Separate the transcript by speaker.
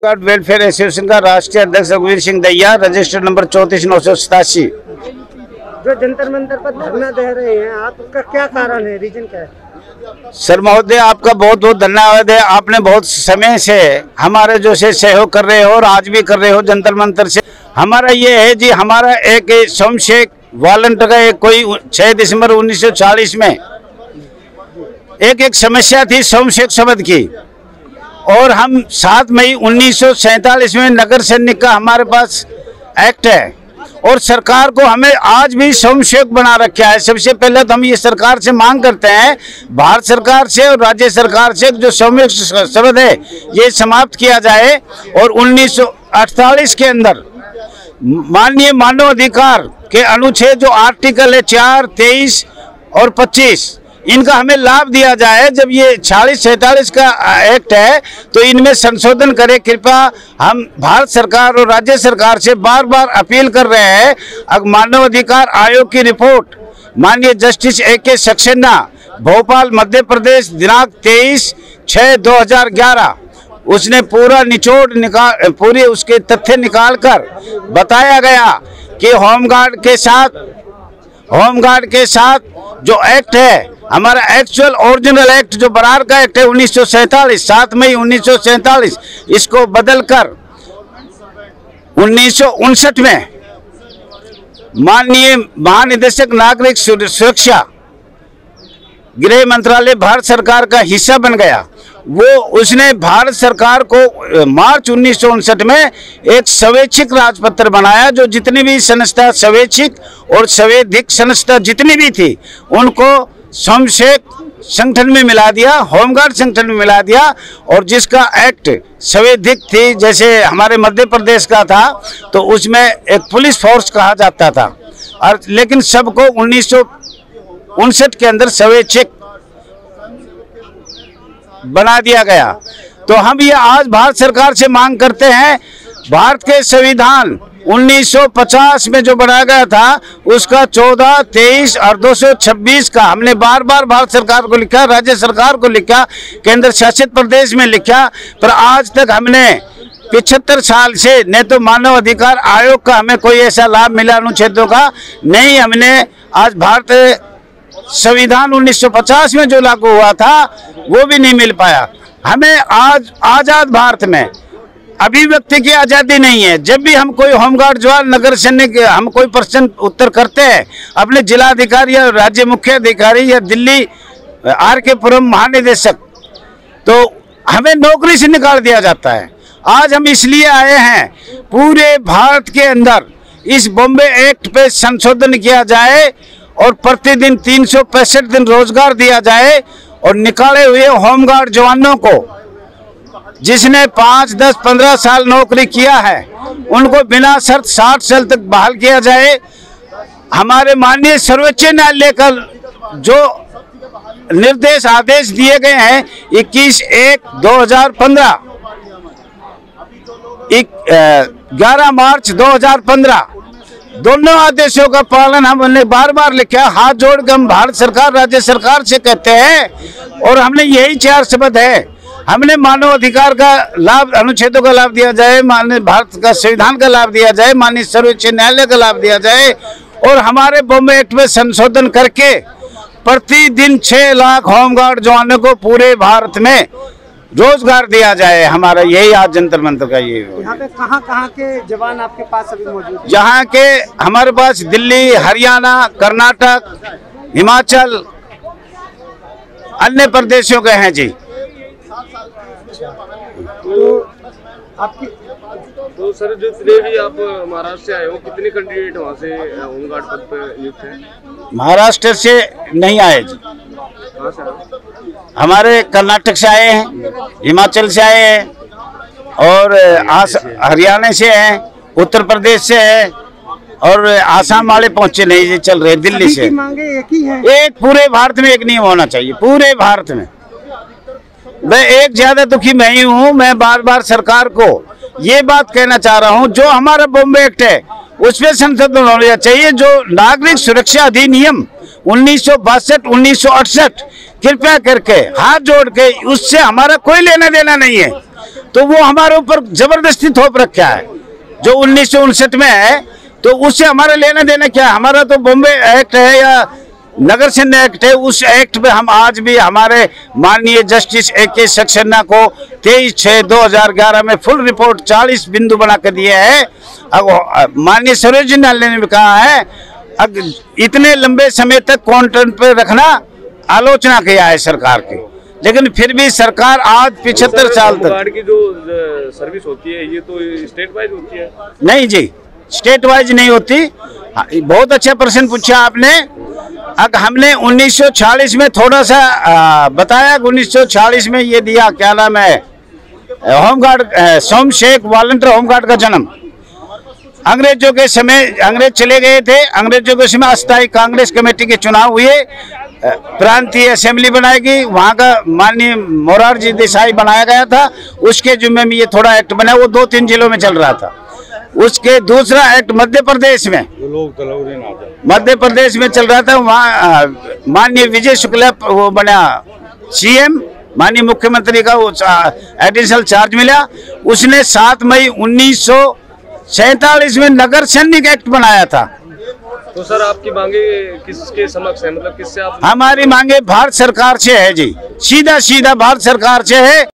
Speaker 1: Welfare association का राष्ट्रीय अध्यक्ष रघुवीर सिंह दहिया, रजिस्टर्ड नंबर 34,987।
Speaker 2: जो जंतर मंतर पर धरना दे रहे हैं आप, उसका क्या कारण है, रीजन क्या है?
Speaker 1: सर महोदय, आपका बहुत बहुत धन्यवाद है। आपने बहुत समय से हमारे जो से सहयोग कर रहे हो और आज भी कर रहे हो जंतर मंतर से। हमारा ये है जी, हमारा एक सोमशेख वॉलंटियर का एक कोई 6 दिसंबर 1940 में एक समस्या थी सोमशेख शब्द की, और हम 7 मई 1947 में नगर सैनिक का हमारे पास एक्ट है, और सरकार को हमें आज भी सोमशेख बना रखा है। सबसे पहले तो हम ये सरकार से मांग करते हैं, भारत सरकार से और राज्य सरकार से, जो सोमशेख शब्द है ये समाप्त किया जाए, और 1948 के अंदर माननीय मानव अधिकार के अनुच्छेद जो आर्टिकल है 4, 23 और 25, इनका हमें लाभ दिया जाए। जब ये 46-47 का एक्ट है तो इनमें संशोधन करें कृपया। हम भारत सरकार और राज्य सरकार से बार बार अपील कर रहे हैं। मानव अधिकार आयोग की रिपोर्ट माननीय जस्टिस A.K. सक्सेना, भोपाल मध्य प्रदेश, दिनांक 23/6/2011, उसने पूरा निचोड़ निकाल, पूरे उसके तथ्य निकालकर बताया गया कि होमगार्ड के साथ जो एक्ट है, हमारा एक्चुअल ओरिजिनल एक्ट जो बरार का एक्ट है 1947, 7 मई 1947, इसको बदलकर 1959 में माननीय महानिदेशक नागरिक सुरक्षा, गृह मंत्रालय भारत सरकार का हिस्सा बन गया। वो उसने भारत सरकार को मार्च 1959 में एक स्वैच्छिक राजपत्र बनाया, जो जितनी भी संस्था स्वैच्छिक और संवैधानिक संस्था जितनी भी थी उनको सोमशेख संगठन में मिला दिया, होमगार्ड संगठन में मिला दिया। और जिसका एक्ट संवैधानिक थी, जैसे हमारे मध्य प्रदेश का था तो उसमें एक पुलिस फोर्स कहा जाता था, और लेकिन सबको 1959 के अंदर स्वैच्छिक बना दिया गया। तो हम ये आज भारत सरकार से मांग करते हैं, भारत के संविधान 1950 में जो बनाया गया था उसका 14, 23 और 226 का हमने बार बार भारत सरकार को लिखा, राज्य सरकार को लिखा, केंद्र शासित प्रदेश में लिखा, पर आज तक हमने 75 साल से न तो मानव अधिकार आयोग का हमें कोई ऐसा लाभ मिला अनुच्छेदों का, नहीं हमने आज भारत संविधान 1950 में जो लागू हुआ था वो भी नहीं मिल पाया। हमें आज आजाद भारत में अभिव्यक्ति की आज़ादी नहीं है। जब भी हम कोई होमगार्ड जवान, नगर सैनिक, हम कोई प्रश्न उत्तर करते हैं अपने जिलाधिकारी या राज्य मुख्य अधिकारी या दिल्ली RK पुरम महानिदेशक, तो हमें नौकरी से निकाल दिया जाता है। आज हम इसलिए आए हैं, पूरे भारत के अंदर इस बॉम्बे एक्ट पे संशोधन किया जाए और प्रतिदिन 365 दिन रोजगार दिया जाए, और निकाले हुए होमगार्ड जवानों को जिसने 5, 10, 15 साल नौकरी किया है उनको बिना शर्त 60 साल तक बहाल किया जाए। हमारे माननीय सर्वोच्च न्यायालय का जो निर्देश आदेश दिए गए हैं 21/1/2015, 11 मार्च 2015, दोनों आदेशों का पालन हमने बार बार लिखा। हाथ जोड़कर हम भारत सरकार, राज्य सरकार से कहते हैं, और हमने यही 4 शब्द है, हमने मानव अधिकार का लाभ, अनुच्छेदों का लाभ दिया जाए, माननीय भारत का संविधान का लाभ दिया जाए, माननीय सर्वोच्च न्यायालय का लाभ दिया जाए, और हमारे बॉम्बे एक्ट में संशोधन करके प्रतिदिन 6 लाख होमगार्ड जवानों को पूरे भारत में रोजगार दिया जाए। हमारा यही आज जंतर मंतर का ये।
Speaker 2: यहाँ पे कहाँ के जवान आपके पास अभी मौजूद हैं?
Speaker 1: यहाँ के हमारे पास दिल्ली, हरियाणा, कर्नाटक, हिमाचल, अन्य प्रदेशों के हैं जी।
Speaker 2: तो आपकी
Speaker 3: तो सर, जितने भी आप महाराष्ट्र से आए हो, कितने कैंडिडेट वहाँ से होमगार्ड पद पर नियुक्त हैं?
Speaker 1: महाराष्ट्र से नहीं आए जी,
Speaker 3: कहाँ से?
Speaker 1: हमारे कर्नाटक से आए हैं, हिमाचल से आए हैं, और हरियाणा से हैं, उत्तर प्रदेश से है, और आसाम वाले पहुंचे नहीं जी, चल रहे दिल्ली से।
Speaker 2: मांगे एक ही है?
Speaker 1: एक पूरे भारत में एक नियम होना चाहिए, पूरे भारत में। मैं एक ज्यादा दुखी मैं ही हूँ। मैं बार बार सरकार को ये बात कहना चाह रहा हूँ, जो हमारा बॉम्बे एक्ट है उसमें संशोधन होना चाहिए। जो नागरिक सुरक्षा अधिनियम 1962, 1968, कृपया करके हाथ जोड़ के, उससे हमारा कोई लेना देना नहीं है। तो वो हमारे ऊपर जबरदस्ती थोप रखा है जो 1959 में है। तो उससे हमारा लेना देना क्या है? हमारा तो बॉम्बे एक्ट है या नगर सेना एक्ट है, उस एक्ट में हम आज भी हमारे माननीय जस्टिस AK सक्सेना को 23/6/2011 में फुल रिपोर्ट 40 बिंदु बना कर दिए हैं। अब माननीय सर्वोच्च न्यायालय ने भी कहा है इतने लंबे समय तक क्वारंटाइन पर रखना आलोचना किया है सरकार की, लेकिन फिर भी सरकार आज 75 साल तक।
Speaker 3: होमगार्ड की जो सर्विस होती है ये तो स्टेट वाइज होती है?
Speaker 1: नहीं जी, स्टेट वाइज नहीं होती। बहुत अच्छा प्रश्न पूछा आपने। अगर हमने 1946 में थोड़ा सा बताया, 1946 में ये दिया, क्या नाम है, होमगार्ड, सोम शेख वॉलंटियर होमगार्ड का जन्म। अंग्रेजों के समय अंग्रेज चले गए थे, अंग्रेजों के समय अस्थायी कांग्रेस कमेटी के चुनाव हुए, प्रांतीय असेंबली बनाई गई, वहाँ का माननीय मोरारजी देसाई बनाया गया था, उसके जिम्मे में ये थोड़ा एक्ट बना, वो 2-3 जिलों में चल रहा था। उसके दूसरा एक्ट मध्य प्रदेश में चल रहा था, वहाँ माननीय विजय शुक्ला वो बना CM, माननीय मुख्यमंत्री का वो एडिशनल चार्ज मिला। उसने 7 मई 1947 में नगर सैनिक एक्ट बनाया था।
Speaker 3: तो सर आपकी मांगे किसके समक्ष है, मतलब किससे आप?
Speaker 1: हमारी मांगे भारत सरकार से है जी, सीधा सीधा भारत सरकार से है।